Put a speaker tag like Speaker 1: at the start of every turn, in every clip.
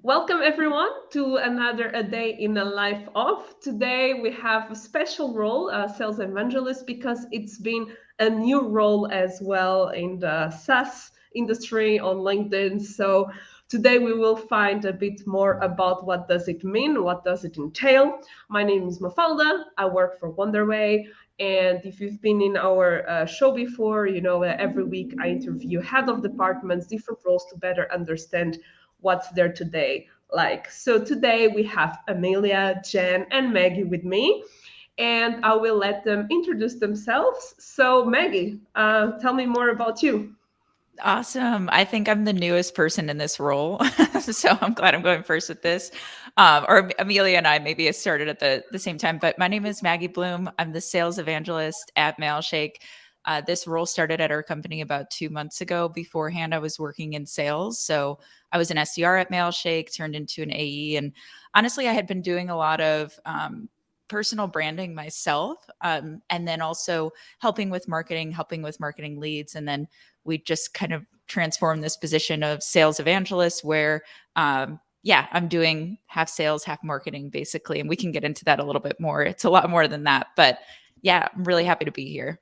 Speaker 1: Welcome everyone to another A Day in the Life of. Today we have a special role, Sales Evangelist, because it's been a new role as well in the SaaS industry on LinkedIn. So today we will find a bit more about what does it mean, what does it entail. My name is Mafalda. I work for Wonderway. And if you've been in our show before, you know that every week I interview head of departments, different roles to better understand what's there today like. So today we have Amelia, Jen, and Maggie with me, and I will let them introduce themselves. So Maggie, tell me more about you.
Speaker 2: Awesome. I think I'm the newest person in this role. So I'm glad I'm going first with this. Or Amelia and I maybe started at the same time, but my name is Maggie Bloom. I'm the sales evangelist at Mailshake. This role started at our company about 2 months ago. Beforehand, I was working in sales. So I was an SDR at Mailshake, turned into an AE. And honestly, I had been doing a lot of personal branding myself, and then also helping with marketing leads. And then we just kind of transformed this position of sales evangelist where I'm doing half sales, half marketing basically. And we can get into that a little bit more. It's a lot more than that, but yeah, I'm really happy to be here.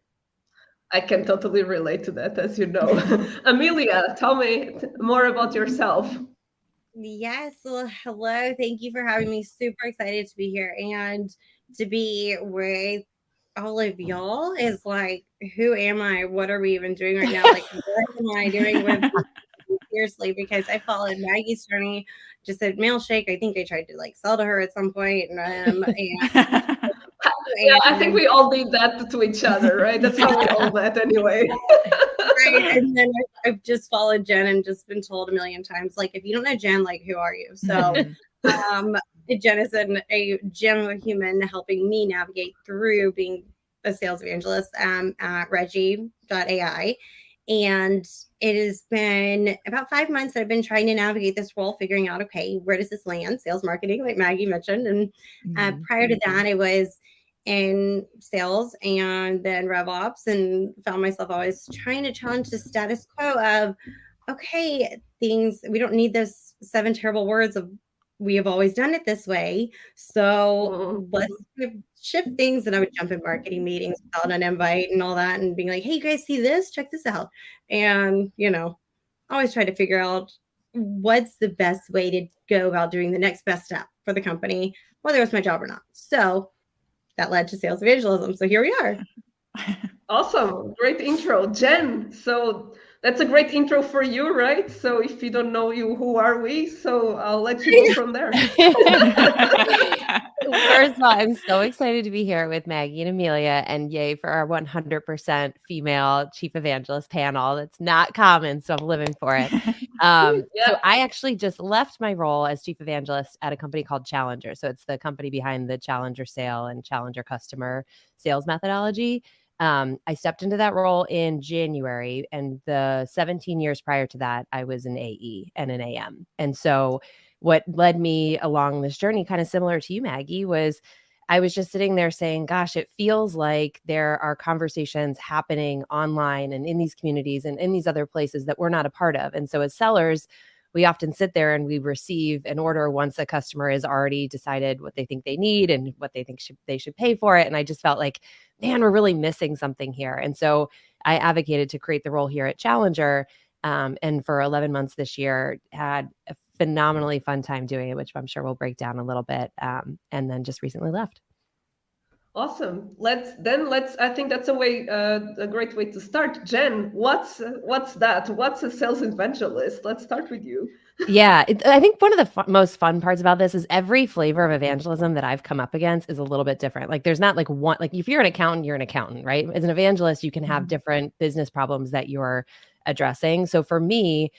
Speaker 1: I can totally relate to that, as you know. Amelia, tell me more about yourself.
Speaker 3: Yes. Well, hello. Thank you for having me. Super excited to be here and to be with all of y'all is like, who am I? What are we even doing right now? Like, what am I doing with seriously? Because I followed Maggie's journey, just said Mailshake. I think I tried to like sell to her at some point,
Speaker 1: Yeah, I think
Speaker 3: and
Speaker 1: we all did that to each other, right? That's how we all met anyway.
Speaker 3: right. And then I've just followed Jen and just been told a million times, like, if you don't know Jen, like, who are you? So, um, Jen is a gem of a human helping me navigate through being a sales evangelist at Reggie.ai. And it has been about 5 months that I've been trying to navigate this role, figuring out, okay, where does this land? Sales marketing, like Maggie mentioned. And prior to that, I was in sales and then RevOps and found myself always trying to challenge the status quo of, okay, things, we don't need those 7 terrible words of we have always done it this way. So let's shift things. And I would jump in marketing meetings without an invite and all that and being like, hey, you guys see this? Check this out. And, always try to figure out what's the best way to go about doing the next best step for the company, whether it's my job or not. So that led to sales evangelism. So here we are.
Speaker 1: Awesome. Great intro. Jen, so that's a great intro for you, right? So if you don't know you, who are we? So I'll let you go from there.
Speaker 4: First of all, I'm so excited to be here with Maggie and Amelia, and yay for our 100% female chief evangelist panel. That's not common, so I'm living for it. So I actually just left my role as chief evangelist at a company called Challenger. So it's the company behind the Challenger sale and Challenger customer sales methodology. I stepped into that role in January, and the 17 years prior to that, I was an AE and an AM. And so what led me along this journey, kind of similar to you, Maggie, was I was just sitting there saying, gosh, it feels like there are conversations happening online and in these communities and in these other places that we're not a part of. And so as sellers, we often sit there and we receive an order once a customer has already decided what they think they need and what they think they should pay for it. And I just felt like, man, we're really missing something here. And so I advocated to create the role here at Challenger. And for 11 months this year, had a phenomenally fun time doing it, which I'm sure we'll break down a little bit. And then just recently left.
Speaker 1: Awesome. I think that's a great way to start. Jen, what's that? What's a sales evangelist? Let's start with you.
Speaker 4: Yeah, I think one of the most fun parts about this is every flavor of evangelism that I've come up against is a little bit different. Like there's not like one, like if you're an accountant, you're an accountant, right? As an evangelist, you can have different business problems that you're addressing. So for me,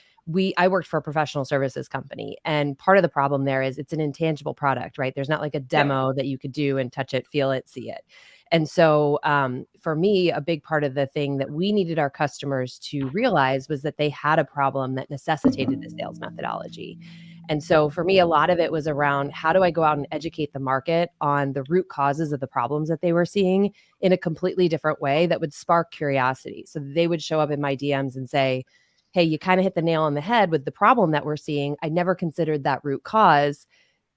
Speaker 4: I worked for a professional services company, and part of the problem there is it's an intangible product, right? There's not like a demo that you could do and touch it, feel it, see it. And so for me, a big part of the thing that we needed our customers to realize was that they had a problem that necessitated a sales methodology. And so for me, a lot of it was around how do I go out and educate the market on the root causes of the problems that they were seeing in a completely different way that would spark curiosity. So they would show up in my DMs and say, hey, you kind of hit the nail on the head with the problem that we're seeing. I never considered that root cause.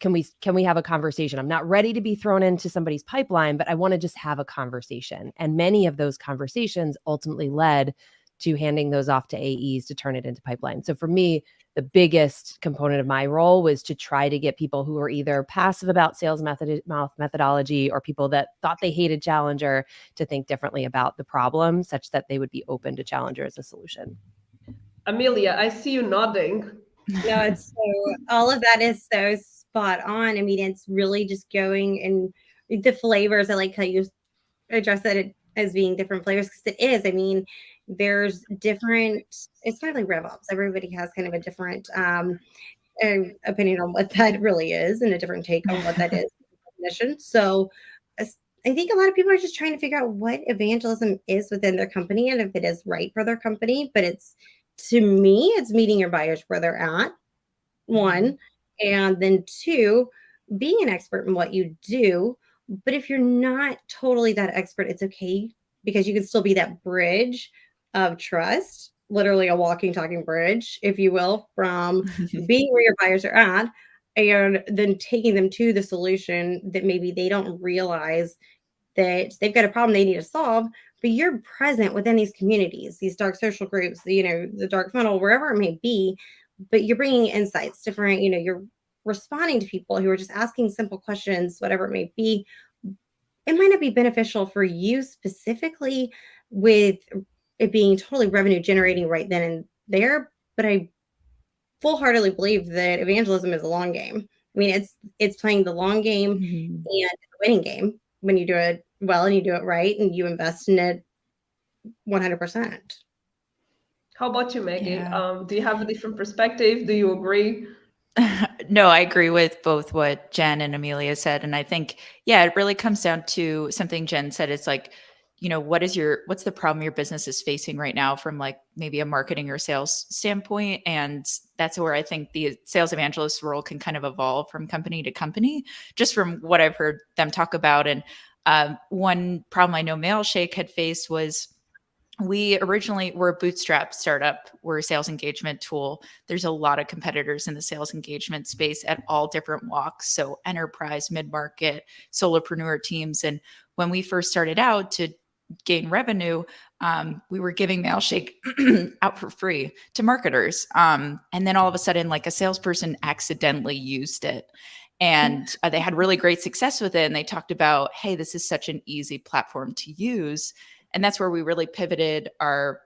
Speaker 4: Can we have a conversation? I'm not ready to be thrown into somebody's pipeline, but I want to just have a conversation. And many of those conversations ultimately led to handing those off to AEs to turn it into pipeline. So for me, the biggest component of my role was to try to get people who were either passive about sales methodology or people that thought they hated Challenger to think differently about the problem, such that they would be open to Challenger as a solution.
Speaker 1: Amelia, I see you nodding.
Speaker 3: No, it's so, all of that is so spot on. I mean, it's really just going and the flavors. I like how you address that as being different flavors, because it is. I mean, there's different, it's not like RevOps. Everybody has kind of a different opinion on what that really is and a different take on what that is. Definition. So I think a lot of people are just trying to figure out what evangelism is within their company and if it is right for their company. But to me, it's meeting your buyers where they're at, one, and then two, being an expert in what you do. But if you're not totally that expert, it's okay, because you can still be that bridge of trust, literally a walking, talking bridge, if you will, from being where your buyers are at and then taking them to the solution that maybe they don't realize that they've got a problem they need to solve, but you're present within these communities, these dark social groups, the dark funnel, wherever it may be, but you're bringing insights, different, you're responding to people who are just asking simple questions, whatever it may be. It might not be beneficial for you specifically with it being totally revenue generating right then and there, but I full-heartedly believe that evangelism is a long game. I mean, it's playing the long game and the winning game when you do it well and you do it right and you invest in it 100%.
Speaker 1: How about you, Maggie?
Speaker 2: Yeah.
Speaker 1: Do you have a different perspective? Do you agree?
Speaker 2: No, I agree with both what Jen and Amelia said. And I think, yeah, it really comes down to something Jen said. It's like, what's the problem your business is facing right now from like maybe a marketing or sales standpoint? And that's where I think the sales evangelist role can kind of evolve from company to company, just from what I've heard them talk about. And one problem I know Mailshake had faced was, we originally were a bootstrap startup. We're a sales engagement tool. There's a lot of competitors in the sales engagement space at all different walks. So enterprise, mid-market, solopreneur teams. And when we first started out to gain revenue, we were giving Mailshake out for free to marketers. And then all of a sudden, like a salesperson accidentally used it. And they had really great success with it. And they talked about, hey, this is such an easy platform to use. And that's where we really pivoted our,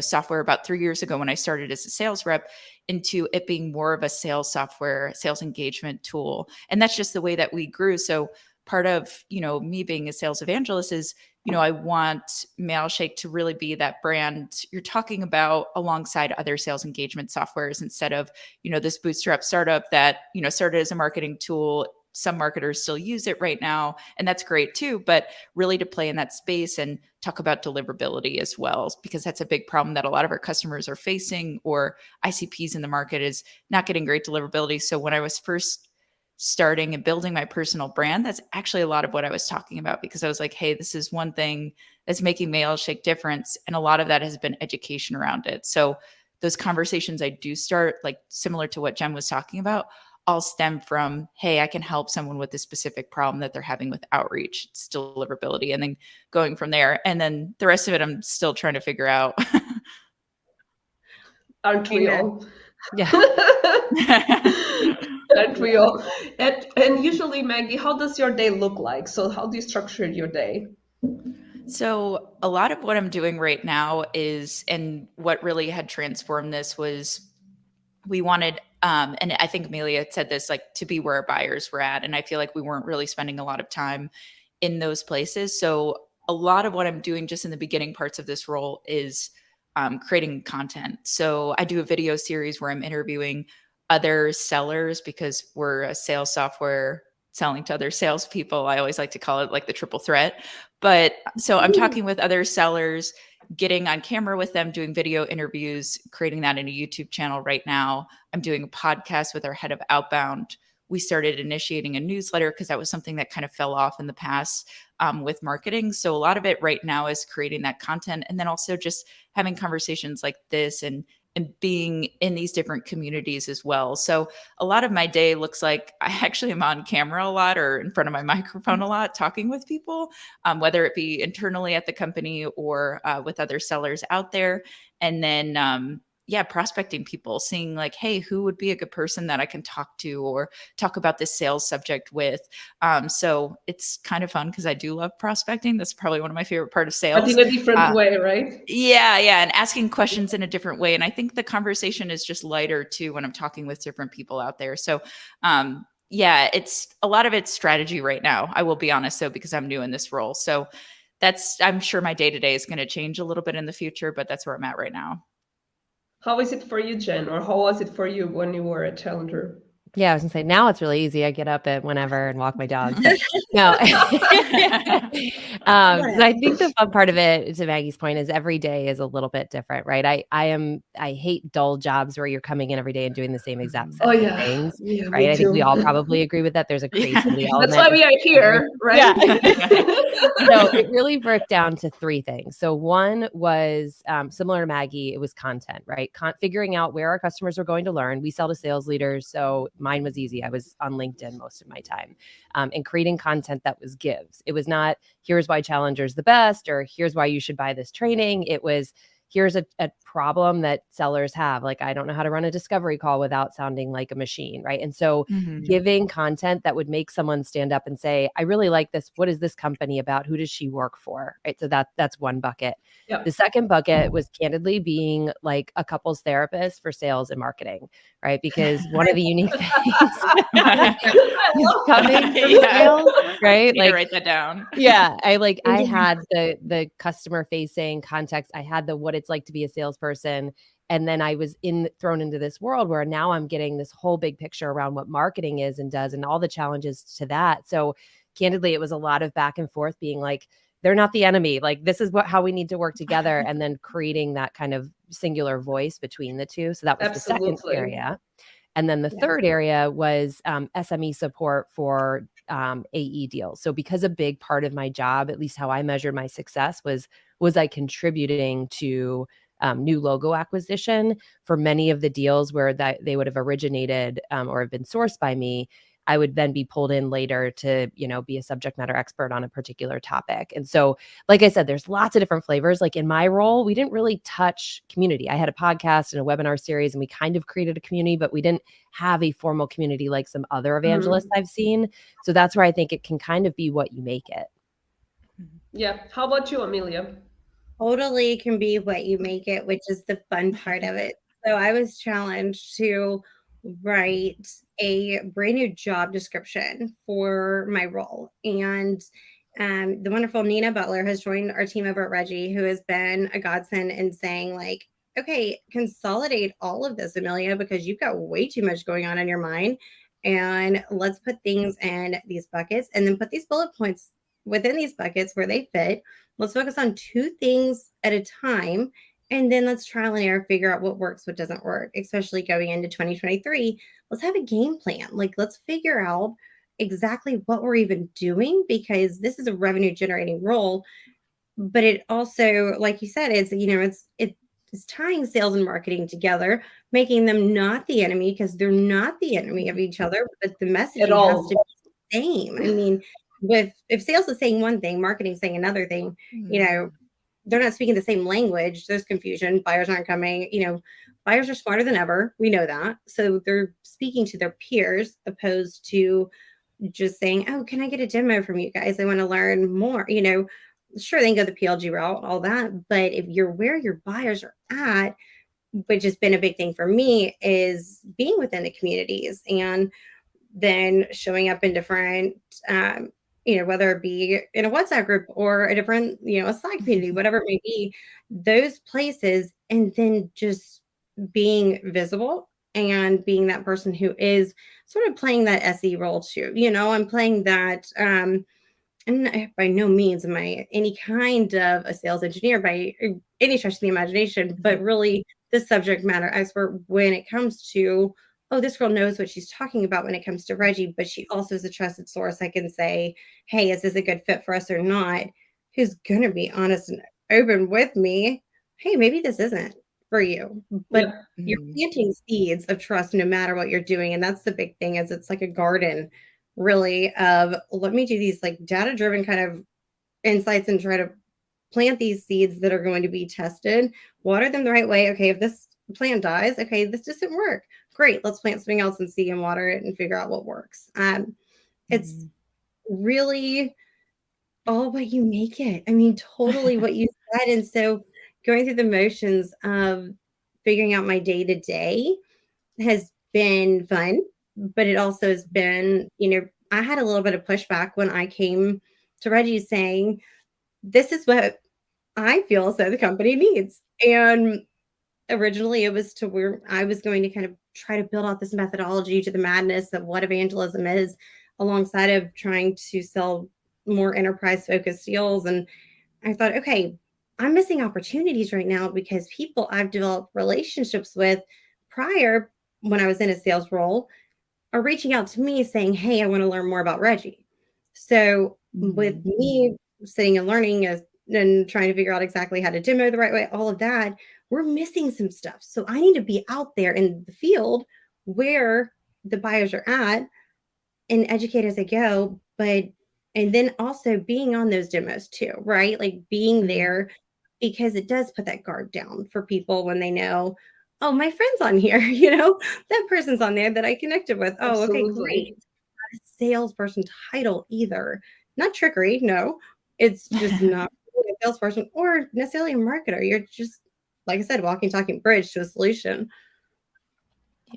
Speaker 2: software about 3 years ago when I started as a sales rep, into it being more of a sales software, sales engagement tool. And that's just the way that we grew. So part of, me being a sales evangelist is, I want Mailshake to really be that brand you're talking about alongside other sales engagement softwares, instead of, this bootstrap startup that, started as a marketing tool. Some marketers still use it right now, and that's great too, but really to play in that space and talk about deliverability as well, because that's a big problem that a lot of our customers are facing, or ICPs in the market, is not getting great deliverability. So when I was first starting and building my personal brand, that's actually a lot of what I was talking about, because I was like, hey, this is one thing that's making Mailshake difference. And a lot of that has been education around it. So those conversations I do start, like similar to what Jen was talking about, all stem from, hey, I can help someone with a specific problem that they're having with outreach, it's deliverability, and then going from there. And then the rest of it, I'm still trying to figure out.
Speaker 1: Aren't we all?
Speaker 4: Yeah.
Speaker 1: Aren't we all? And usually, Maggie, how does your day look like? So how do you structure your day?
Speaker 2: So a lot of what I'm doing right now is, and what really had transformed this was, we wanted, and I think Amelia had said this, like, to be where our buyers were at. And I feel like we weren't really spending a lot of time in those places. So a lot of what I'm doing just in the beginning parts of this role is creating content. So I do a video series where I'm interviewing other sellers, because we're a sales software selling to other salespeople. I always like to call it like the triple threat. But so I'm talking with other sellers, getting on camera with them, doing video interviews, creating that in a YouTube channel right now. I'm doing a podcast with our head of outbound, we started initiating a newsletter because that was something that kind of fell off in the past with marketing. So a lot of it right now is creating that content, and then also just having conversations like this and being in these different communities as well. So a lot of my day looks like I actually am on camera a lot or in front of my microphone a lot, talking with people, whether it be internally at the company or with other sellers out there. And then, yeah, prospecting people, seeing like, hey, who would be a good person that I can talk to or talk about this sales subject with. So it's kind of fun because I do love prospecting. That's probably one of my favorite part of sales.
Speaker 1: But in a different way, right?
Speaker 2: Yeah, and asking questions in a different way. And I think the conversation is just lighter too when I'm talking with different people out there. So yeah, it's a lot of it's strategy right now. I will be honest though, because I'm new in this role. So I'm sure my day-to-day is going to change a little bit in the future, but that's where I'm at right now.
Speaker 1: How is it for you, Jen? Or how was it for you when you were a challenger?
Speaker 4: Yeah, I was gonna say now it's really easy. I get up at whenever and walk my dogs. No, so I think the fun part of it, to Maggie's point, is every day is a little bit different, right? I hate dull jobs where you're coming in every day and doing the same exact sets of things,
Speaker 1: yeah,
Speaker 4: right? I think
Speaker 1: too.
Speaker 4: we all probably agree with that. There's a creativity element.
Speaker 1: That's why we are here, right?
Speaker 4: Yeah. So it really broke down to three things. So one was similar to Maggie, it was content, right? Figuring out where our customers are going to learn. We sell to sales leaders, so mine was easy. I was on LinkedIn most of my time, and creating content that was gives. It was not, here's why Challenger's the best, or here's why you should buy this training. It was, here's a problem that sellers have. Like, I don't know how to run a discovery call without sounding like a machine, right? And so giving content that would make someone stand up and say, I really like this. What is this company about? Who does she work for? Right. So that's one bucket. Yep. The second bucket was candidly being like a couples therapist for sales and marketing, right? Because one of the unique things is coming from sales, right?
Speaker 2: Like, write that down.
Speaker 4: Yeah. I had the customer facing context. I had the what it's like to be a salesperson. And then I was thrown into this world where now I'm getting this whole big picture around what marketing is and does and all the challenges to that. So candidly, it was a lot of back and forth being like, they're not the enemy. Like, this is how we need to work together. And then creating that kind of singular voice between the two. So that was the second area. And then the third area was SME support for AE deals. So because a big part of my job, at least how I measured my success, was I contributing to new logo acquisition for many of the deals where that they would have originated or have been sourced by me. I would then be pulled in later to, be a subject matter expert on a particular topic. And so, like I said, there's lots of different flavors. Like in my role, we didn't really touch community. I had a podcast and a webinar series, and we kind of created a community, but we didn't have a formal community like some other evangelists I've seen. So that's where I think it can kind of be what you make it.
Speaker 1: Yeah. How about you, Amelia?
Speaker 3: Totally can be what you make it, which is the fun part of it. So I was challenged to write a brand new job description for my role. And the wonderful Nina Butler has joined our team over at Reggie, who has been a godsend in saying like, okay, consolidate all of this, Amelia, because you've got way too much going on in your mind. And let's put things in these buckets and then put these bullet points within these buckets where they fit. Let's focus on two things at a time. And then let's trial and error, figure out what works, what doesn't work, especially going into 2023. Let's have a game plan. Like, let's figure out exactly what we're even doing, because this is a revenue generating role. But it also, like you said, it's tying sales and marketing together, making them not the enemy, because they're not the enemy of each other, but the messaging has to be the same. I mean, if sales is saying one thing, marketing saying another thing, they're not speaking the same language. There's confusion. Buyers aren't coming. Buyers are smarter than ever. We know that. So they're speaking to their peers opposed to just saying, oh, can I get a demo from you guys? I want to learn more. Sure, they can go the PLG route, all that. But if you're where your buyers are at, which has been a big thing for me, is being within the communities and then showing up in different whether it be in a WhatsApp group or a different, a Slack community, whatever it may be, those places, and then just being visible and being that person who is sort of playing that SE role too. I'm playing that, and by no means am I any kind of a sales engineer by any stretch of the imagination, but really the subject matter expert when it comes to oh, this girl knows what she's talking about when it comes to Reggie, but she also is a trusted source. I can say, hey, is this a good fit for us or not? Who's going to be honest and open with me? Hey, maybe this isn't for you, but
Speaker 1: Yeah.
Speaker 3: you're planting seeds of trust no matter what you're doing. And that's the big thing, is it's like a garden, really, of let me do these like data driven kind of insights and try to plant these seeds that are going to be tested, water them the right way. Okay, if this plant dies, okay, this doesn't work. Great, let's plant something else and see and water it and figure out what works. It's really all what you make it. I mean, totally what you said. And so going through the motions of figuring out my day to day has been fun, but it also has been, I had a little bit of pushback when I came to Reggie saying, this is what I feel as though the company needs. And originally it was to where I was going to kind of try to build out this methodology to the madness of what evangelism is, alongside of trying to sell more enterprise focused deals. And I thought, okay, I'm missing opportunities right now because people I've developed relationships with prior, when I was in a sales role, are reaching out to me saying, hey, I want to learn more about Reggie. So with me sitting and learning and trying to figure out exactly how to demo the right way, all of that, we're missing some stuff. So I need to be out there in the field where the buyers are at and educate as I go. And then also being on those demos too, right? Like being there, because it does put that guard down for people when they know, oh, my friend's on here, that person's on there that I connected with. Oh, okay,
Speaker 1: Absolutely.
Speaker 3: great. Not a salesperson title either. Not trickery, no. It's just not really a salesperson or necessarily a marketer. You're just, like I said, walking, talking bridge to a solution.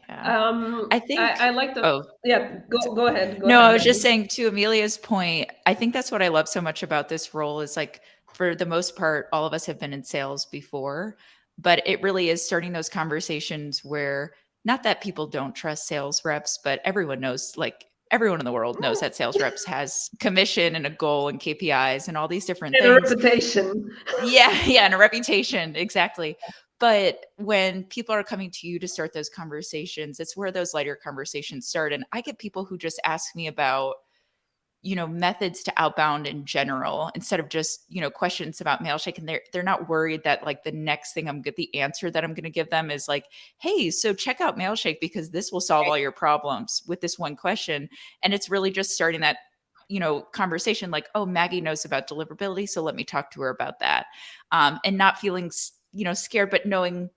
Speaker 2: Yeah. I think
Speaker 1: I like the yeah, go ahead.
Speaker 2: No,
Speaker 1: ahead,
Speaker 2: I was just
Speaker 1: Maggie.
Speaker 2: saying, to Amelia's point, I think that's what I love so much about this role is, like, for the most part, all of us have been in sales before, but it really is starting those conversations where, not that people don't trust sales reps, but everyone knows, like, everyone in the world knows that sales reps has commission and a goal and KPIs and all these different
Speaker 1: And a
Speaker 2: things.
Speaker 1: reputation.
Speaker 2: Yeah, and a reputation, exactly. But when people are coming to you to start those conversations, it's where those lighter conversations start. And I get people who just ask me about, methods to outbound in general, instead of just, questions about Mailshake. And they're not worried that, like, the next thing the answer that I'm going to give them is like, hey, so check out Mailshake because this will solve all your problems with this one question. And it's really just starting that, conversation, like, oh, Maggie knows about deliverability, so let me talk to her about that. And not feeling, scared, but knowing,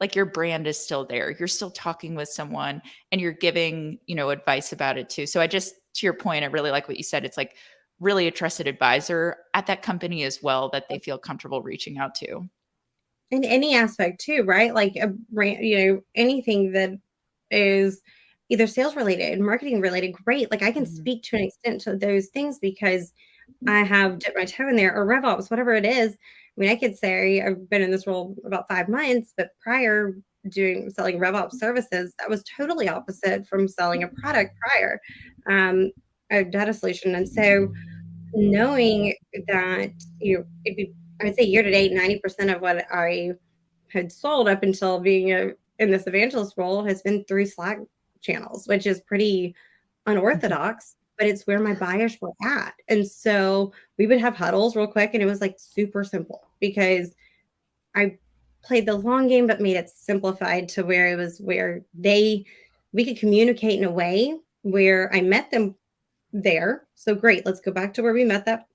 Speaker 2: like, your brand is still there. You're still talking with someone and you're giving, advice about it too. So I just, to your point, I really like what you said. It's like really a trusted advisor at that company as well that they feel comfortable reaching out to.
Speaker 3: In any aspect too, right? Like a brand, anything that is either sales related, marketing related, great. Like I can speak to an extent to those things because I have dipped my toe in there, or RevOps, whatever it is. I mean, I could say I've been in this role about 5 months, but prior selling RevOps services, that was totally opposite from selling a product prior, a data solution. And so knowing that, I would say year to date, 90% of what I had sold up until being in this evangelist role has been through Slack channels, which is pretty unorthodox, but it's where my buyers were at. And so we would have huddles real quick, and it was like super simple because I played the long game, but made it simplified to where it was where we could communicate in a way where I met them there. So great, let's go back to where we met that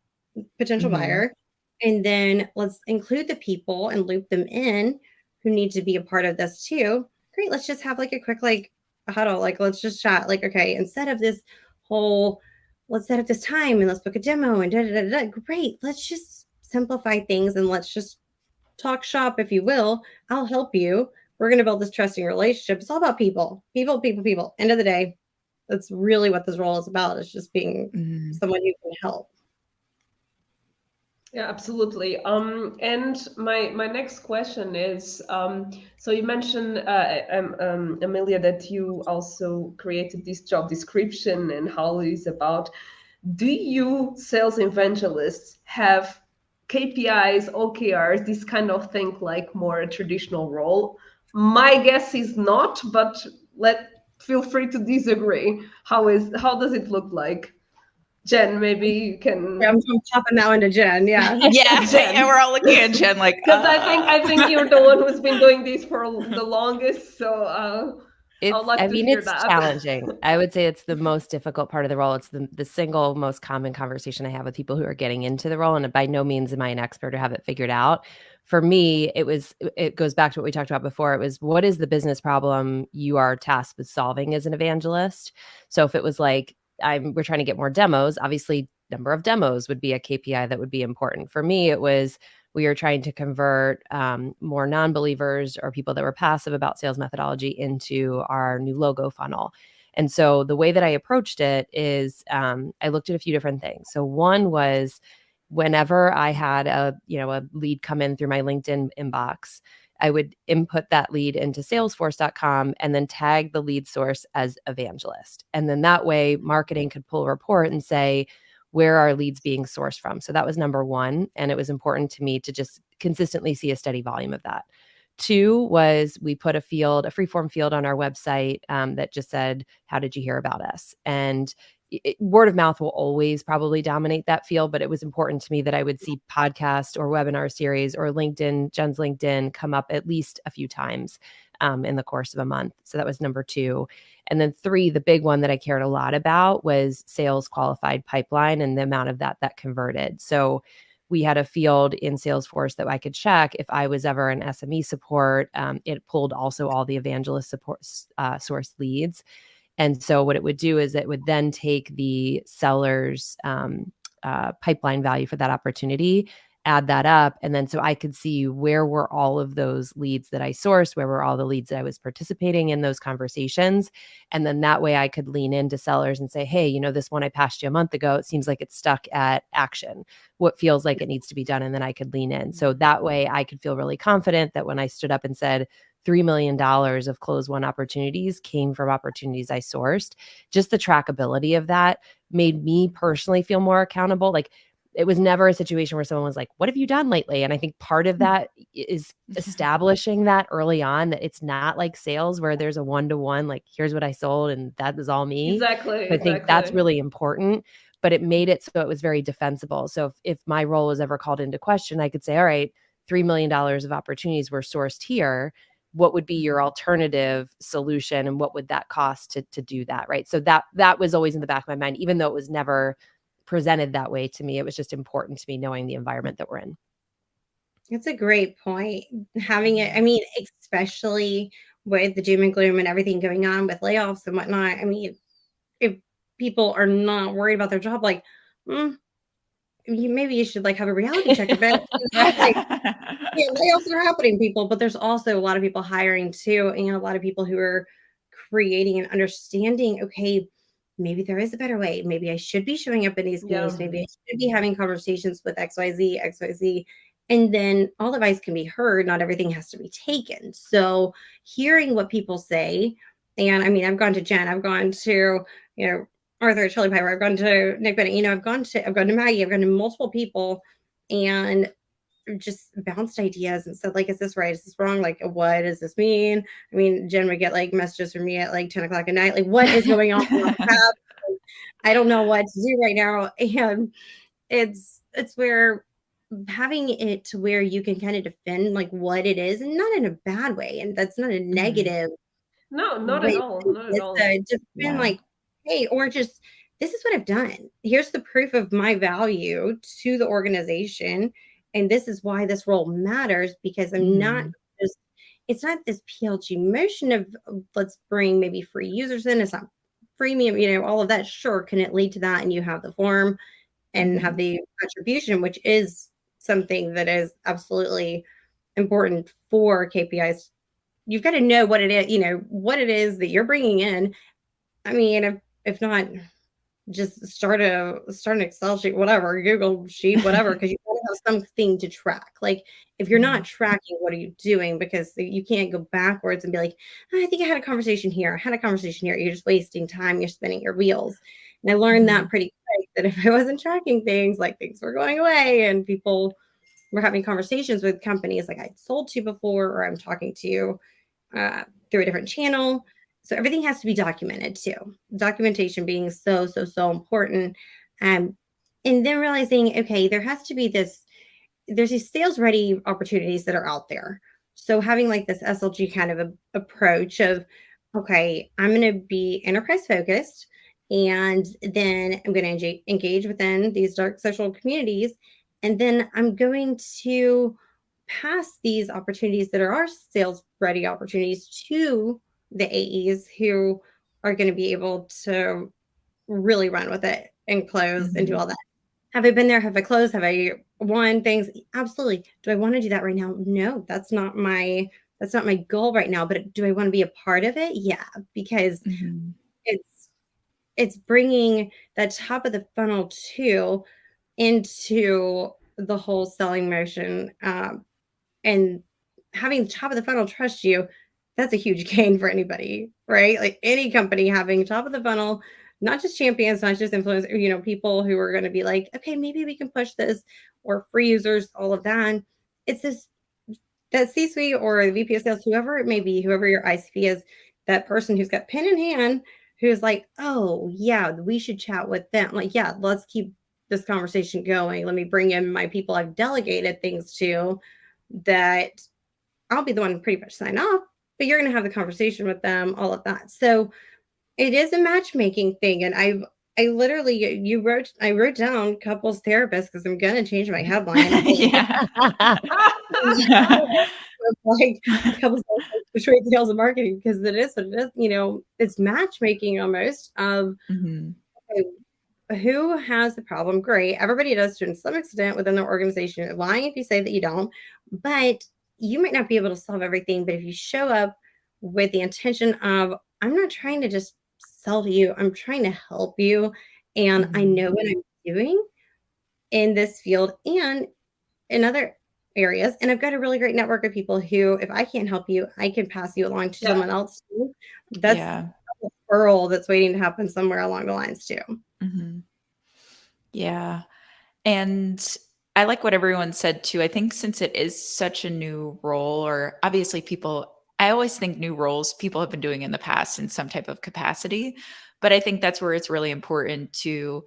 Speaker 3: potential buyer. And then let's include the people and loop them in who need to be a part of this too. Great, let's just have like a quick a huddle, like let's just chat. Like, okay, instead of this whole let's set up this time and let's book a demo and great, let's just simplify things and let's just talk shop, if you will. I'll help you. We're going to build this trusting relationship. It's all about people. End of the day, that's really what this role is about. It's just being someone who can help.
Speaker 1: Yeah, absolutely. And my next question is, so you mentioned, Amelia, that you also created this job description and how it is about. Do you sales evangelists have KPIs, OKRs, this kind of thing, like more a traditional role? My guess is not, but feel free to disagree. How does it look like? Jen, maybe you can.
Speaker 3: Yeah, I'm popping that one to Jen. Yeah.
Speaker 2: Yeah,
Speaker 1: Jen.
Speaker 2: yeah, we're all looking at Jen like,
Speaker 1: Because I think you're the one who's been doing this for the longest. So I'd like to hear
Speaker 4: it's
Speaker 1: that.
Speaker 4: challenging. I would say it's the most difficult part of the role. It's the single most common conversation I have with people who are getting into the role. And by no means am I an expert or have it figured out. For me, it goes back to what we talked about before. It was, what is the business problem you are tasked with solving as an evangelist? So if it was like, we're trying to get more demos, obviously number of demos would be a KPI that would be important. For me, it was, we are trying to convert more non-believers or people that were passive about sales methodology into our new logo funnel. And so the way that I approached it is I looked at a few different things. So one was, whenever I had a lead come in through my LinkedIn inbox, I would input that lead into salesforce.com and then tag the lead source as evangelist. And then that way marketing could pull a report and say, where are leads being sourced from? So that was number one. And it was important to me to just consistently see a steady volume of that. Two was, we put a free-form field on our website that just said, how did you hear about us? And word of mouth will always probably dominate that field, but it was important to me that I would see podcast or webinar series or Jen's LinkedIn come up at least a few times in the course of a month. So that was number two. And then three, the big one that I cared a lot about was sales qualified pipeline and the amount of that converted. So we had a field in Salesforce that I could check if I was ever in SME support. It pulled also all the evangelist support source leads. And so what it would do is it would then take the seller's pipeline value for that opportunity, add that up. And then so I could see where were all of those leads that I sourced, where were all the leads that I was participating in those conversations. And then that way I could lean into sellers and say, hey, this one I passed you a month ago, it seems like it's stuck at action. What feels like it needs to be done? And then I could lean in. So that way I could feel really confident that when I stood up and said, $3 million of close one opportunities came from opportunities I sourced. Just the trackability of that made me personally feel more accountable. Like, it was never a situation where someone was like, what have you done lately? And I think part of that is establishing that early on, that it's not like sales where there's a one-to-one, like, here's what I sold and that was all me.
Speaker 1: Exactly.
Speaker 4: I think that's really important, but it made it so it was very defensible. So if my role was ever called into question, I could say, all right, $3 million of opportunities were sourced here. What would be your alternative solution? And what would that cost to do that? Right. So that was always in the back of my mind, even though it was never presented that way to me. It was just important to me knowing the environment that we're in.
Speaker 3: That's a great point. Having it, I mean, especially with the doom and gloom and everything going on with layoffs and whatnot. I mean, if people are not worried about their job, like, maybe you should like have a reality check of it. Like, yeah, layoffs are happening, people, but there's also a lot of people hiring too, and a lot of people who are creating and understanding, okay, maybe there is a better way. Maybe I should be showing up in these meetings. Maybe I should be having conversations with XYZ. And then all advice can be heard. Not everything has to be taken. So hearing what people say, and I mean, I've gone to Jen, I've gone to, Arthur Chili Piper, I've gone to Nick Bennett, I've gone to Maggie, I've gone to multiple people and just bounced ideas and said, like, is this right? Is this wrong? Like, what does this mean? I mean, Jen would get like messages from me at like 10 o'clock at night. Like, what is going on? I don't know what to do right now. And it's where having it to where you can kind of defend like what it is, and not in a bad way. And that's not a negative.
Speaker 1: No, not at all. Not at all.
Speaker 3: Just been like, hey, or just, this is what I've done. Here's the proof of my value to the organization. And this is why this role matters, because I'm not just, it's not this PLG motion of let's bring maybe free users in. It's not freemium, all of that. Sure. Can it lead to that? And you have the form and have the attribution, which is something that is absolutely important for KPIs. You've got to know what it is, what it is that you're bringing in. I mean, if not, just start an Excel sheet, whatever, Google sheet, whatever, because you want to have something to track. Like, if you're not tracking, what are you doing? Because you can't go backwards and be like, I think I had a conversation here. You're just wasting time. You're spinning your wheels. And I learned that pretty quick, that if I wasn't tracking things, like, things were going away and people were having conversations with companies like I'd sold to before, or I'm talking to you through a different channel. So everything has to be documented too. Documentation being so important. And then realizing, okay, there's these sales ready opportunities that are out there. So having like this SLG kind of approach of, okay, I'm going to be enterprise focused, and then I'm going to engage within these dark social communities. And then I'm going to pass these opportunities that are our sales ready opportunities to the AEs who are going to be able to really run with it and close and do all that. Have I been there? Have I closed? Have I won things? Absolutely. Do I want to do that right now? No, that's not my goal right now. But do I want to be a part of it? Yeah, because it's bringing that top of the funnel too into the whole selling motion, and having the top of the funnel trust you. That's a huge gain for anybody, right? Like any company having top of the funnel, not just champions, not just influencers, people who are going to be like, okay, maybe we can push this, or free users, all of that. It's that C-suite or the VP of sales, whoever it may be, whoever your ICP is, that person who's got pen in hand, who's like, oh yeah, we should chat with them. Like, yeah, let's keep this conversation going. Let me bring in my people I've delegated things to, that I'll be the one to pretty much sign off, but you're going to have the conversation with them, all of that. So it is a matchmaking thing. And I wrote down couples therapists because I'm going to change my headline.
Speaker 2: Yeah.
Speaker 3: Like couples therapists between sales and marketing, because it is what it is. It's matchmaking almost of, okay, who has the problem? Great. Everybody does to some extent within their organization. Lying if you say that you don't, but you might not be able to solve everything. But if you show up with the intention of, I'm not trying to just sell to you, I'm trying to help you. And I know what I'm doing in this field and in other areas. And I've got a really great network of people who, if I can't help you, I can pass you along to someone else too. That's a referral that's waiting to happen somewhere along the lines too.
Speaker 2: Yeah. And I like what everyone said too. I think since it is such a new role, or obviously I always think new roles people have been doing in the past in some type of capacity, but I think that's where it's really important to,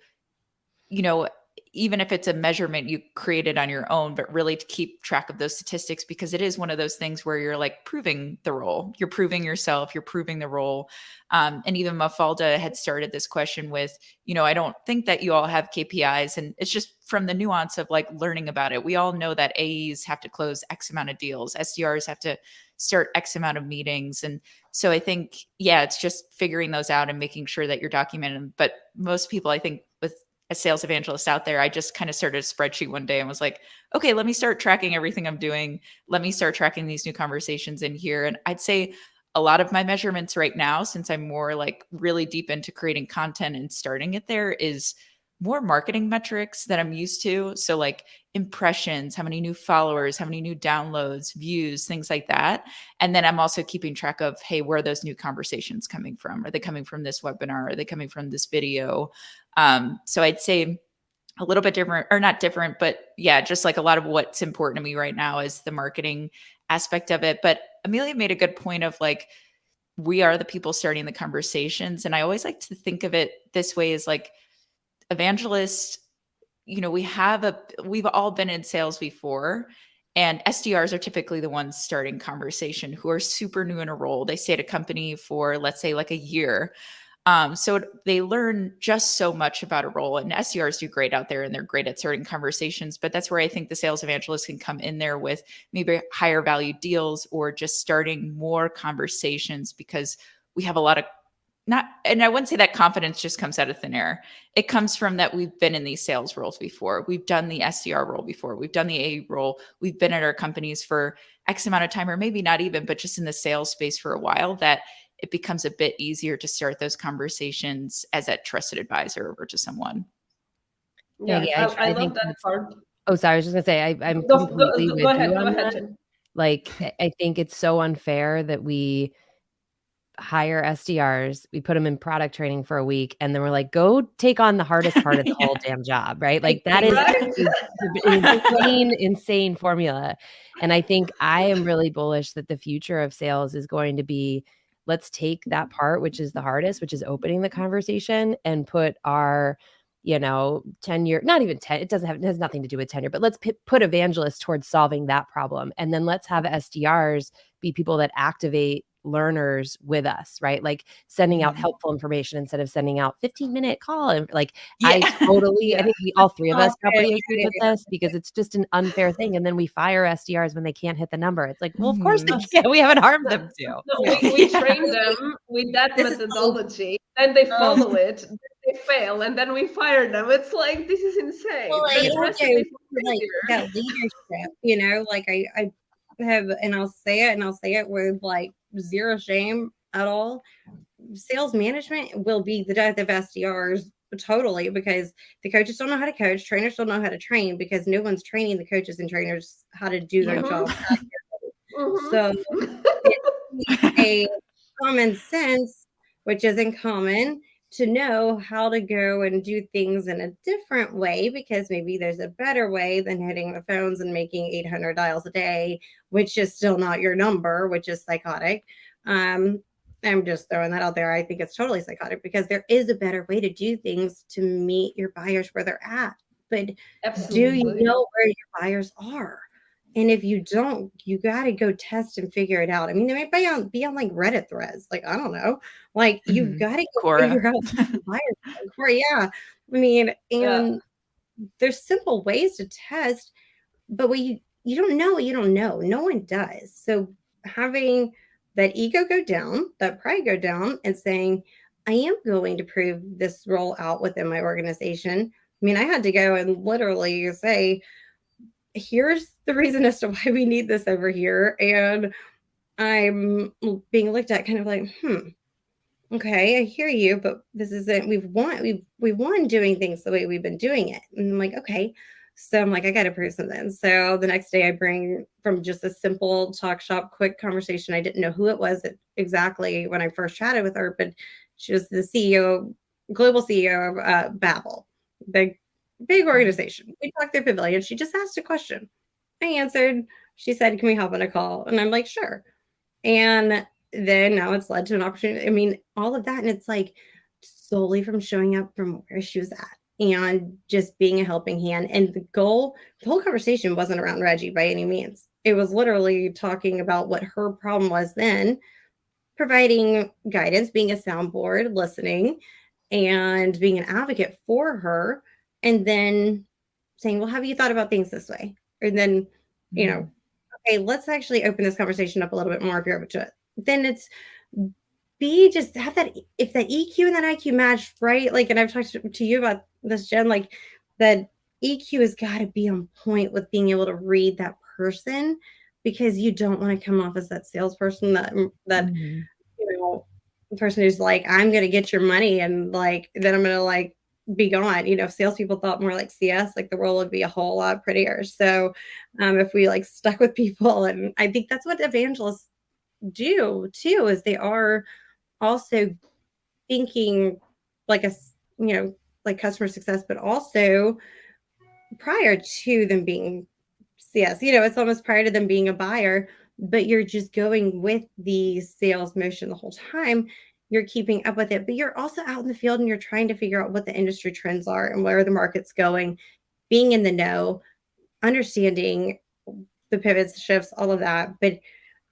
Speaker 2: even if it's a measurement you created on your own, but really to keep track of those statistics, because it is one of those things where you're like proving the role, you're proving yourself, you're proving the role. And even Mafalda had started this question with, I don't think that you all have KPIs, and it's just from the nuance of like learning about it. We all know that AEs have to close X amount of deals, SDRs have to start X amount of meetings. And so I think, it's just figuring those out and making sure that you're documenting. But most people, I think, with a sales evangelist out there, I just kind of started a spreadsheet one day and was like, okay, let me start tracking everything I'm doing. Let me start tracking these new conversations in here. And I'd say a lot of my measurements right now, since I'm more like really deep into creating content and starting it there, is more marketing metrics that I'm used to. So like impressions, how many new followers, how many new downloads, views, things like that. And then I'm also keeping track of, hey, where are those new conversations coming from? Are they coming from this webinar? Are they coming from this video? So I'd say a little bit different, or not different, but just like a lot of what's important to me right now is the marketing aspect of it. But Amelia made a good point of like, we are the people starting the conversations. And I always like to think of it this way, is like, evangelists, we've all been in sales before, and SDRs are typically the ones starting conversation who are super new in a role. They stay at a company for, let's say, like a year. So they learn just so much about a role, and SDRs do great out there and they're great at starting conversations. But that's where I think the sales evangelist can come in there with maybe higher value deals or just starting more conversations, because we have a lot of and I wouldn't say that confidence just comes out of thin air. It comes from that we've been in these sales roles before. We've done the SDR role before. We've done the A role. We've been at our companies for X amount of time, or maybe not even, but just in the sales space for a while, that it becomes a bit easier to start those conversations as a trusted advisor over to someone.
Speaker 1: Yeah, I love that part.
Speaker 4: Oh, sorry. I was just gonna say I'm completely with you on that.
Speaker 1: Jen.
Speaker 4: Like, I think it's so unfair that we hire SDRs, we put them in product training for a week, and then we're like, go take on the hardest part of the whole damn job, right? Like that is an insane formula. And I think I am really bullish that the future of sales is going to be let's take that part, which is the hardest, which is opening the conversation, and put our, tenure, not even 10, it has nothing to do with tenure, but let's put evangelists towards solving that problem. And then let's have SDRs be people that activate learners with us, right? Like sending out helpful information instead of sending out 15-minute call. And I think all three of us probably agree with this, because it's just an unfair thing. And then we fire SDRs when they can't hit the number. It's like, well, of course they can't. We haven't harmed them to.
Speaker 1: No, we train them with that methodology, and they follow it. They fail, and then we fire them. It's like, this is insane.
Speaker 3: Well, that leadership, like I have, and I'll say it with like zero shame at all. Sales management will be the death of SDRs totally, because the coaches don't know how to coach, trainers don't know how to train, because no one's training the coaches and trainers how to do their job. So it's a common sense, which isn't common, to know how to go and do things in a different way, because maybe there's a better way than hitting the phones and making 800 dials a day, which is still not your number, which is psychotic. I'm just throwing that out there. I think it's totally psychotic, because there is a better way to do things to meet your buyers where they're at. But do you know where your buyers are? And if you don't, you got to go test and figure it out. I mean, they might be on like Reddit threads. Like, I don't know. Like, you've got to go figure out buyers. Yeah. I mean, and there's simple ways to test, but what you don't know what you don't know. No one does. So having that ego go down, that pride go down, and saying, I am going to prove this role out within my organization. I mean, I had to go and literally say, here's the reason as to why we need this over here. And I'm being looked at kind of like, okay, I hear you, but this isn't, we've won doing things the way we've been doing it. And I'm like, okay. So I'm like, I got to prove something. So the next day I bring, from just a simple talk shop, quick conversation. I didn't know who it was exactly when I first chatted with her, but she was the CEO, global CEO of Babbel, big organization. We talked their pavilion. She just asked a question. I answered. She said, can we hop on a call? And I'm like, sure. And then now it's led to an opportunity. I mean, all of that. And it's like solely from showing up from where she was at and just being a helping hand. And the whole conversation wasn't around Reggie by any means. It was literally talking about what her problem was then, providing guidance, being a soundboard, listening, and being an advocate for her. And then saying, well, have you thought about things this way? Or then, okay, let's actually open this conversation up a little bit more if you're open to it. Then it's just have that, if that EQ and that IQ match, right? Like, and I've talked to you about this, Jen, like that EQ has got to be on point with being able to read that person, because you don't want to come off as that salesperson that the person who's like, I'm going to get your money and like, then I'm going to like be gone. If salespeople thought more like CS, like the world would be a whole lot prettier. So if we like stuck with people, and I think that's what evangelists do too, is they are also thinking like like customer success, but also prior to them being CS, it's almost prior to them being a buyer, but you're just going with the sales motion the whole time. You're keeping up with it, but you're also out in the field and you're trying to figure out what the industry trends are and where the market's going, being in the know, understanding the pivots, shifts, all of that. But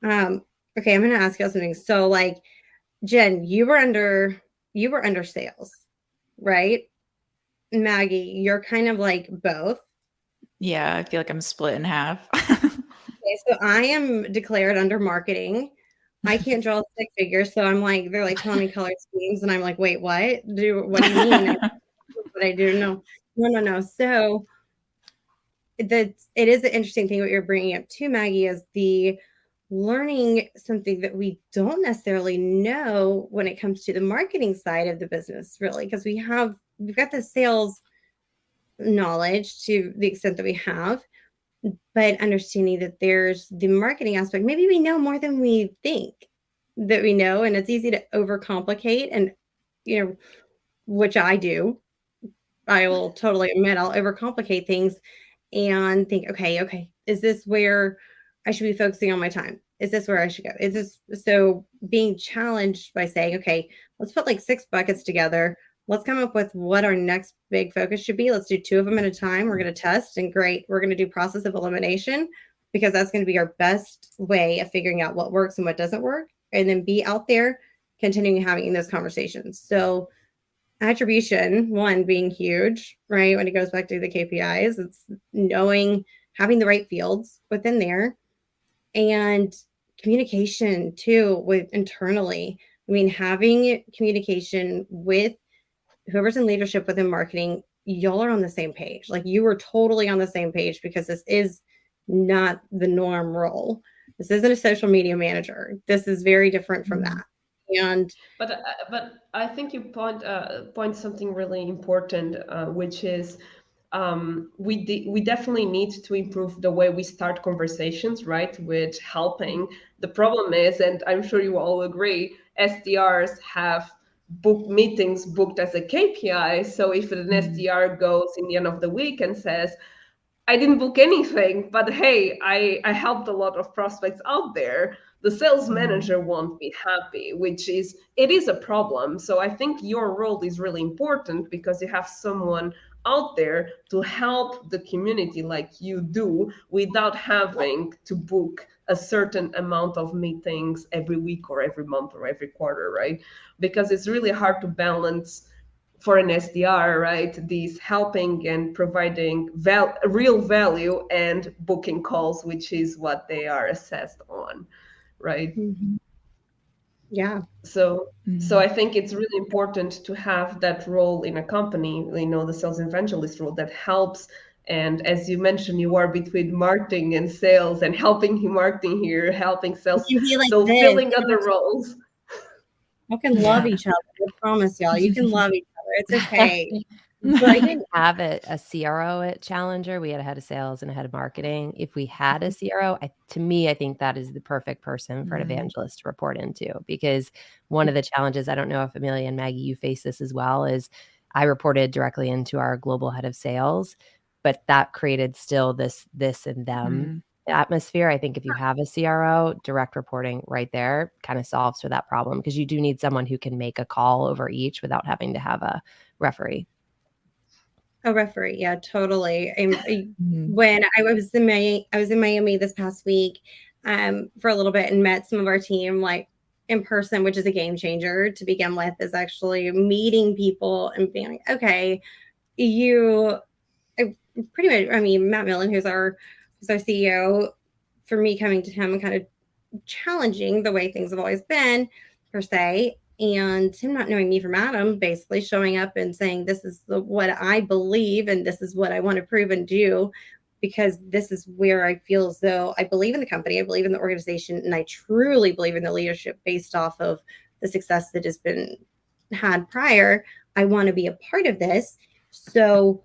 Speaker 3: okay, I'm going to ask you something. So like, Jen, you were under sales, right? Maggie, you're kind of like both.
Speaker 2: Yeah, I feel like I'm split in half.
Speaker 3: Okay, so I am declared under marketing. I can't draw stick figures, so I'm like, they're like telling me color schemes, and I'm like, wait, what do you mean? What I do? No. So it is an interesting thing what you're bringing up too, Maggie, is the learning something that we don't necessarily know when it comes to the marketing side of the business, really, because we've got the sales knowledge to the extent that we have, but understanding that there's the marketing aspect. Maybe we know more than we think that we know, and it's easy to overcomplicate, and which I do. I will totally admit I'll overcomplicate things and think, okay, is this where I should be focusing on my time? is this where I should go? Is this, so being challenged by saying, okay, let's put like 6 buckets together. Let's come up with what our next big focus should be. Let's do 2 of them at a time. We're going to test, and great. We're going to do process of elimination, because that's going to be our best way of figuring out what works and what doesn't work. And then be out there continuing having those conversations. So attribution, one, being huge, right? When it goes back to the KPIs, it's knowing, having the right fields within there, and communication too, with internally. I mean, having communication with whoever's in leadership within marketing, y'all are on the same page. Like, you are totally on the same page, because this is not the norm role. This isn't a social media manager. This is very different from that. And
Speaker 1: but I think you point something really important, which is we definitely need to improve the way we start conversations, right? With helping. The problem is, and I'm sure you all agree, SDRs have meetings booked as a KPI. So if an SDR goes in the end of the week and says, I didn't book anything, but hey, I helped a lot of prospects out there, the sales manager won't be happy, it is a problem. So I think your role is really important, because you have someone out there to help the community like you do, without having to book a certain amount of meetings every week or every month or every quarter, right? Because it's really hard to balance for an SDR, right? These helping and providing real value and booking calls, which is what they are assessed on, right?
Speaker 3: yeah.
Speaker 1: So I think it's really important to have that role in a company, the sales evangelist role that helps. And as you mentioned, you are between marketing and sales, and helping marketing here, helping sales.
Speaker 3: You can be like
Speaker 1: so
Speaker 3: this.
Speaker 1: filling other roles.
Speaker 3: You can love each other. I promise y'all, you can love each other. It's okay.
Speaker 4: We didn't have a CRO at Challenger. We had a head of sales and a head of marketing. If we had a CRO, to me, I think that is the perfect person for an evangelist to report into, because one of the challenges, I don't know if Amelia and Maggie, you face this as well, is I reported directly into our global head of sales, but that created still this and them atmosphere. I think if you have a CRO, direct reporting right there kind of solves for that problem, because you do need someone who can make a call over each without having to have a referee.
Speaker 3: A referee, yeah, totally. When I was in Miami this past week for a little bit, and met some of our team like in person, which is a game changer to begin with, is actually meeting people and being like, okay, pretty much, I mean, Matt Millen, who's our CEO, for me coming to him and kind of challenging the way things have always been, per se, and him not knowing me from Adam, basically showing up and saying, this is what I believe, and this is what I want to prove and do, because this is where I feel as though I believe in the company, I believe in the organization, and I truly believe in the leadership based off of the success that has been had prior. I want to be a part of this. So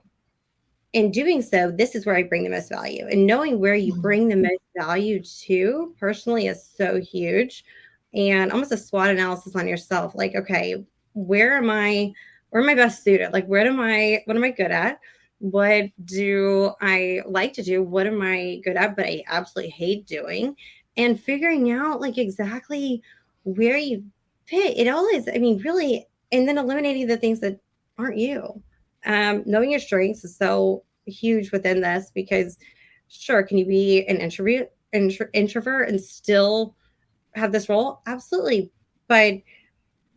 Speaker 3: in doing so, this is where I bring the most value. And knowing where you bring the most value to personally is so huge. And almost a SWOT analysis on yourself. Like, okay, where am I best suited? Like, what am I good at? What do I like to do? What am I good at, but I absolutely hate doing? And figuring out like exactly where you fit. It all is, I mean, really, and then eliminating the things that aren't you. Knowing your strengths is so huge within this, because sure, can you be an introvert and still have this role? Absolutely. But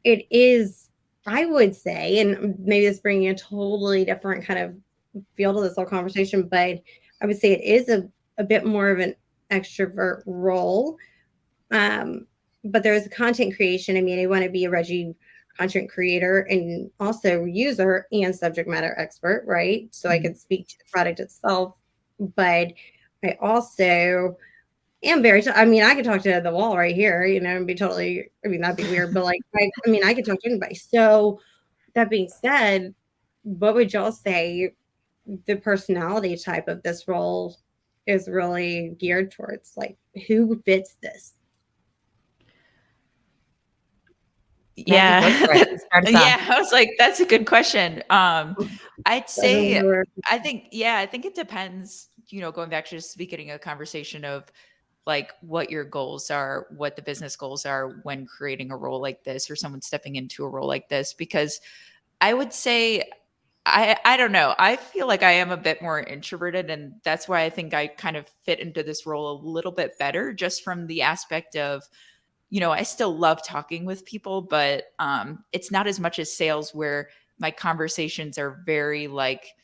Speaker 3: it is, I would say, and maybe it's bringing a totally different kind of feel to this whole conversation, but I would say it is a bit more of an extrovert role. But there's content creation. I mean, I want to be a Reggie content creator and also user and subject matter expert, right? So I can speak to the product itself, but I also am very, I mean, I could talk to the wall right here, and be totally, I mean, that'd be weird, but like, I mean, I could talk to anybody. So that being said, what would y'all say the personality type of this role is really geared towards? Like, who fits this?
Speaker 2: Yeah. Yeah. I was like, that's a good question. I'd say, I think it depends, going back to just beginning a conversation of like what your goals are, what the business goals are when creating a role like this or someone stepping into a role like this. Because I would say, I don't know. I feel like I am a bit more introverted, and that's why I think I kind of fit into this role a little bit better, just from the aspect of, I still love talking with people, but it's not as much as sales where my conversations are very like,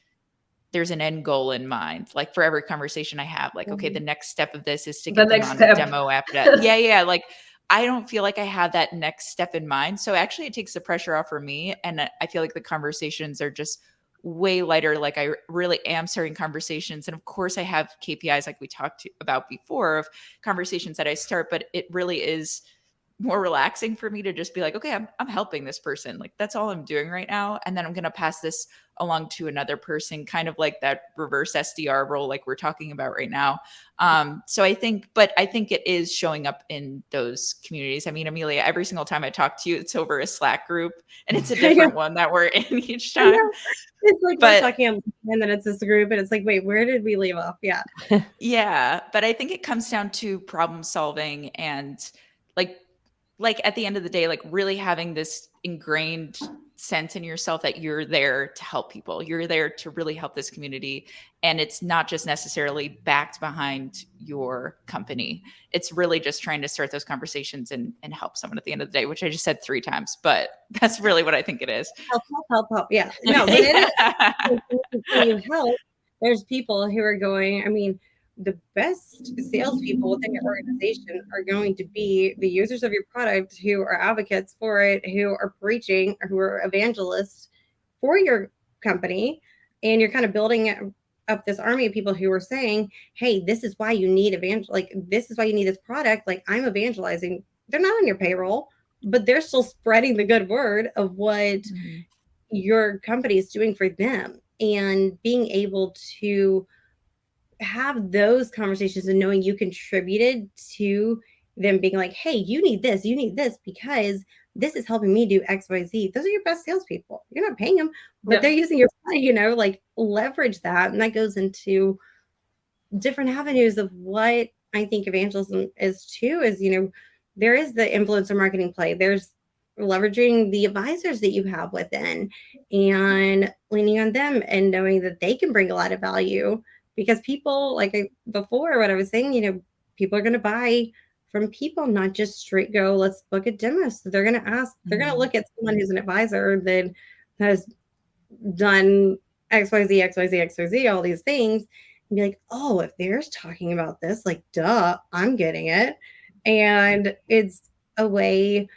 Speaker 2: there's an end goal in mind. Like for every conversation I have, like, okay, the next step of this is to
Speaker 1: The
Speaker 2: get them
Speaker 1: next
Speaker 2: on a
Speaker 1: step.
Speaker 2: demo after that. Yeah. Like I don't feel like I have that next step in mind. So actually it takes the pressure off for me. And I feel like the conversations are just way lighter. Like I really am starting conversations. And of course I have KPIs like we talked about before of conversations that I start, but it really is more relaxing for me to just be like, okay, I'm helping this person. Like that's all I'm doing right now. And then I'm going to pass this along to another person, kind of like that reverse SDR role, like we're talking about right now. So I think it is showing up in those communities. I mean, Amelia, every single time I talk to you, it's over a Slack group and it's a different one that we're in each time.
Speaker 3: It's like we're talking and then it's this group and it's like, wait, where did we leave off? Yeah.
Speaker 2: Yeah. But I think it comes down to problem solving and like at the end of the day, like really having this ingrained sense in yourself that you're there to help people. You're there to really help this community. And it's not just necessarily backed behind your company. It's really just trying to start those conversations and help someone at the end of the day, which I just said 3 times, but that's really what I think it is.
Speaker 3: Help. Yeah. No, but it is. When you help, there's people who are going, I mean, the best salespeople within your organization are going to be the users of your product who are advocates for it, who are preaching, who are evangelists for your company. And you're kind of building up this army of people who are saying, hey, this is why you need this is why you need this product. Like I'm evangelizing. They're not on your payroll, but they're still spreading the good word of what your company is doing for them. And being able to have those conversations and knowing you contributed to them being like, hey, you need this because this is helping me do XYZ. Those are your best salespeople. You're not paying them, but they're using your money, like leverage that. And that goes into different avenues of what I think evangelism is too, is, there is the influencer marketing play. There's leveraging the advisors that you have within and leaning on them and knowing that they can bring a lot of value. Because people, before what I was saying, people are going to buy from people, not just straight go, let's book a demo. So they're going to ask, they're going to look at someone who's an advisor that has done XYZ, all these things, and be like, oh, if they're talking about this, like, duh, I'm getting it. And it's a way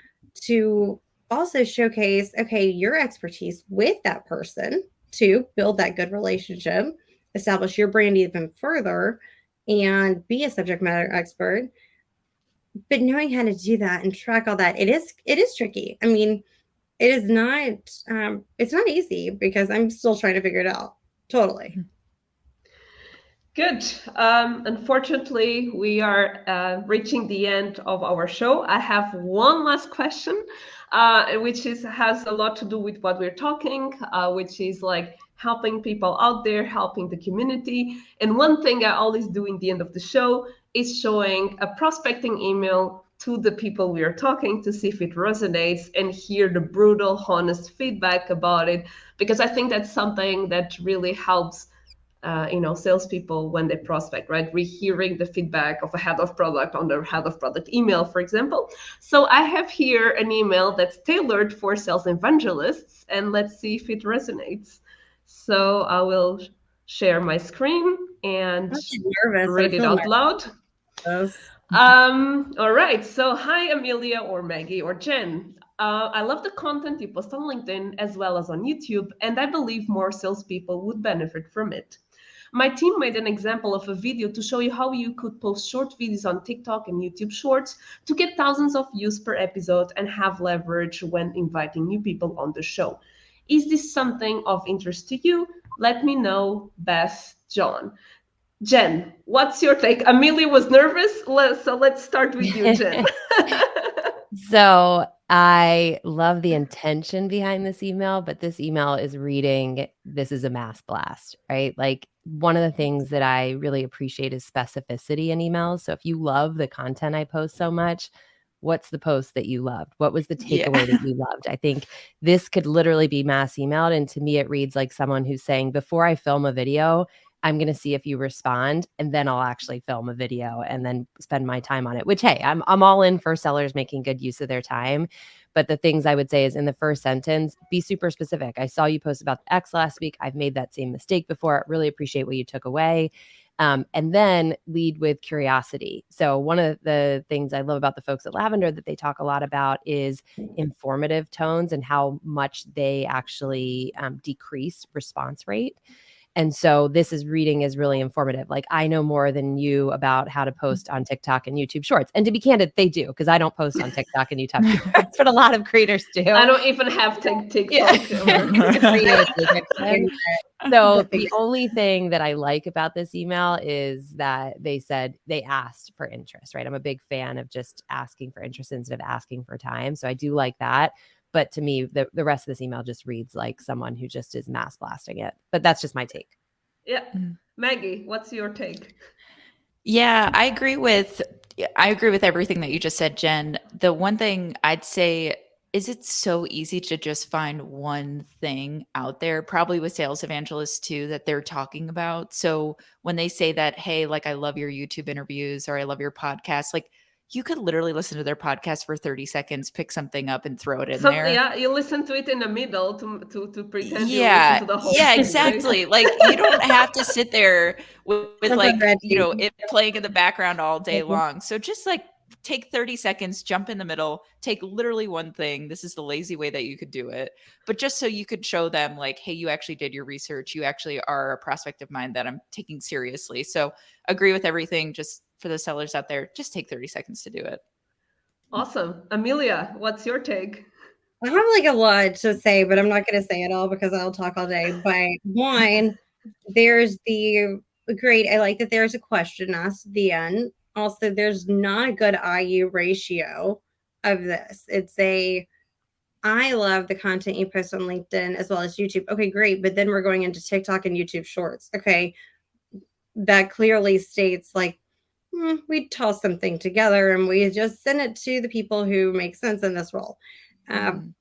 Speaker 3: to also showcase, okay, your expertise with that person to build that good relationship, establish your brand even further, and be a subject matter expert. But knowing how to do that and track all that, it is tricky. I mean, it is not, it's not easy because I'm still trying to figure it out. Totally.
Speaker 1: Good. Unfortunately, we are reaching the end of our show. I have one last question, which has a lot to do with what we're talking, which is like helping people out there, helping the community. And one thing I always do in the end of the show is showing a prospecting email to the people we are talking to see if it resonates and hear the brutal, honest feedback about it, because I think that's something that really helps salespeople when they prospect, right? Rehearing the feedback of a head of product on their head of product email, for example. So I have here an email that's tailored for sales evangelists, and let's see if it resonates. So I will share my screen and read it out loud. All right. So hi, Amelia or Maggie or Jen. I love the content you post on LinkedIn as well as on YouTube, and I believe more salespeople would benefit from it. My team made an example of a video to show you how you could post short videos on TikTok and YouTube Shorts to get thousands of views per episode and have leverage when inviting new people on the show. Is this something of interest to you? Let me know. Beth, John. Jen, what's your take? Amelia was nervous, so let's start with you, Jen.
Speaker 4: So I love the intention behind this email, but this email is reading, this is a mass blast, right? Like one of the things that I really appreciate is specificity in emails. So if you love the content I post so much, what's the post that you loved? What was the takeaway that you loved? I think this could literally be mass emailed. And to me, it reads like someone who's saying, before I film a video, I'm going to see if you respond, and then I'll actually film a video and then spend my time on it, which, hey, I'm all in for sellers making good use of their time. But the things I would say is, in the first sentence, be super specific. I saw you post about the X last week. I've made that same mistake before. I really appreciate what you took away. And then lead with curiosity. So one of the things I love about the folks at Lavender that they talk a lot about is informative tones and how much they actually decrease response rate. And so this is reading is really informative. Like, I know more than you about how to post on TikTok and YouTube Shorts. And to be candid, they do, because I don't post on TikTok and YouTube Shorts, but a lot of creators do.
Speaker 1: I don't even have TikTok.
Speaker 4: So the only thing that I like about this email is that they said they asked for interest, right? I'm a big fan of just asking for interest instead of asking for time. So I do like that. But to me, the rest of this email just reads like someone who just is mass blasting it. But that's just my take.
Speaker 1: Yeah. Maggie, what's your take?
Speaker 2: Yeah, I agree with everything that you just said, Jen. The one thing I'd say is it's so easy to just find one thing out there, probably with Sales Evangelists too, that they're talking about. So when they say that, hey, like, I love your YouTube interviews or I love your podcast, like, you could literally listen to their podcast for 30 seconds, pick something up and throw it in there.
Speaker 1: Yeah, you listen to it in the middle to pretend you listen to the whole
Speaker 2: thing,
Speaker 1: exactly.
Speaker 2: Like, you don't have to sit there with like, it playing in the background all day long. So just like take 30 seconds, jump in the middle, take literally one thing. This is the lazy way that you could do it. But just so you could show them like, hey, you actually did your research. You actually are a prospect of mine that I'm taking seriously. So agree with everything. Just for the sellers out there, just take 30 seconds to do it.
Speaker 1: Awesome. Amelia, what's your take?
Speaker 3: I have like a lot to say, but I'm not going to say it all because I'll talk all day. But one, there's the great. I like that there's a question asked at the end. Also, there's not a good IU ratio of this. I love the content you post on LinkedIn as well as YouTube. Okay, great. But then we're going into TikTok and YouTube Shorts. Okay, that clearly states like, we toss something together and we just send it to the people who make sense in this role. And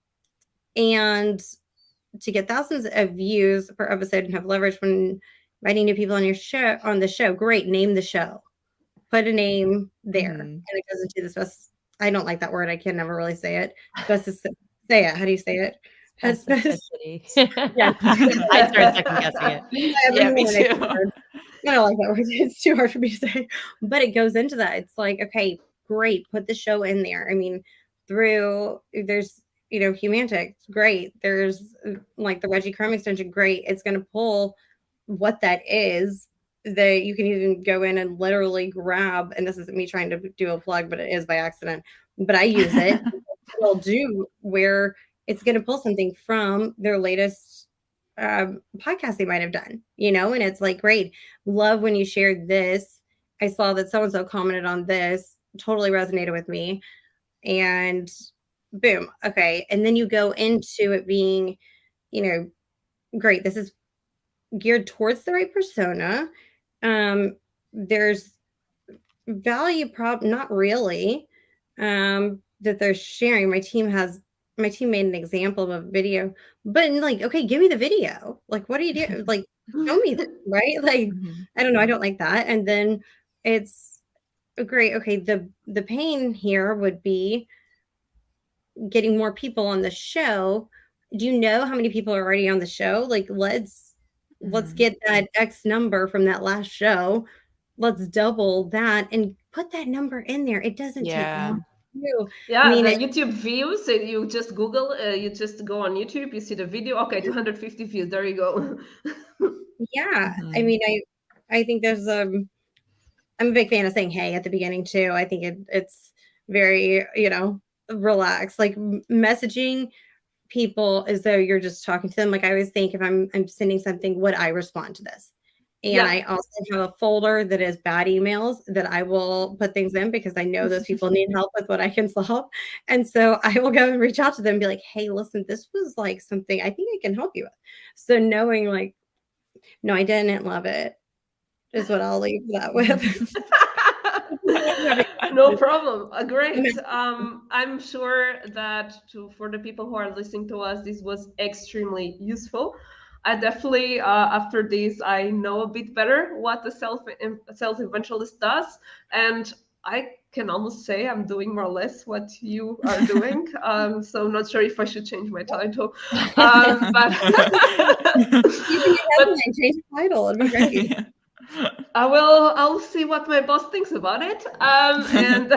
Speaker 3: to get thousands of views per episode and have leverage when inviting new people on the show, great. Name the show. Put a name there. And it goes into the I don't like that word. I can never really say it. Say it. How do you say it?
Speaker 4: Specificity.
Speaker 3: Yeah.
Speaker 4: I started second guessing it.
Speaker 2: Yeah, me too.
Speaker 3: I don't like that word. It's too hard for me to say. But it goes into that. It's like, okay, great. Put the show in there. I mean, there's Humantic, great. There's like the Reggie Chrome extension, great. It's going to pull what that is. That you can even go in and literally grab, and this isn't me trying to do a plug, but it is by accident. But I use it. It'll do where it's going to pull something from their latest podcast they might have done, and it's like, great. Love when you shared this. I saw that so-and-so commented on this, totally resonated with me. And boom. Okay. And then you go into it being, great. This is geared towards the right persona. There's value not really, that they're sharing. My team made an example of a video, but like, okay, give me the video. Like, what do you do? Like, show me that, right? Like, I don't know. I don't like that. And then it's great. Okay. The pain here would be getting more people on the show. Do you know how many people are already on the show? Like, let's get that X number from that last show. Let's double that and put that number in there. It doesn't take long.
Speaker 1: Yeah, the YouTube views, you just Google, you just go on YouTube, you see the video, okay, 250 views, there you go.
Speaker 3: Yeah. I mean, I think there's I'm a big fan of saying hey at the beginning too. I think it's very, relaxed, like messaging people as though you're just talking to them. Like, I always think if I'm sending something, would I respond to this? And I also have a folder that is bad emails that I will put things in because I know those people need help with what I can solve. And so I will go and reach out to them and be like, hey, listen, this was like something I think I can help you with. So knowing like, no, I didn't love it. is what I'll leave that with.
Speaker 1: No problem. Great. I'm sure that for the people who are listening to us, this was extremely useful. I definitely, after this, I know a bit better what the sales evangelist does, and I can almost say I'm doing more or less what you are doing. So I'm not sure if I should change my title, but
Speaker 3: You can change the title. It'd be great.
Speaker 1: I'll see what my boss thinks about it. And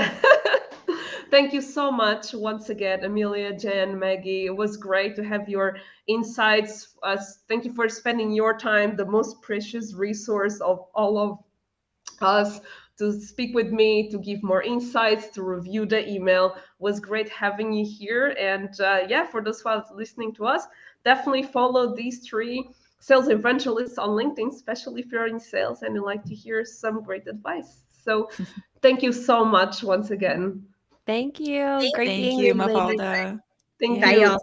Speaker 1: thank you so much once again, Amelia, Jen, Maggie. It was great to have your insights. Thank you for spending your time, the most precious resource of all of us, to speak with me, to give more insights, to review the email. It was great having you here. And yeah, for those who are listening to us, definitely follow these 3 sales evangelists on LinkedIn, especially if you're in sales and you'd like to hear some great advice. So thank you so much once again.
Speaker 4: Thank you. Great
Speaker 2: Thank
Speaker 4: being
Speaker 2: you,
Speaker 4: with you, ladies.
Speaker 2: Mafalda.
Speaker 1: Thank
Speaker 3: Bye,
Speaker 1: you.
Speaker 3: y'all.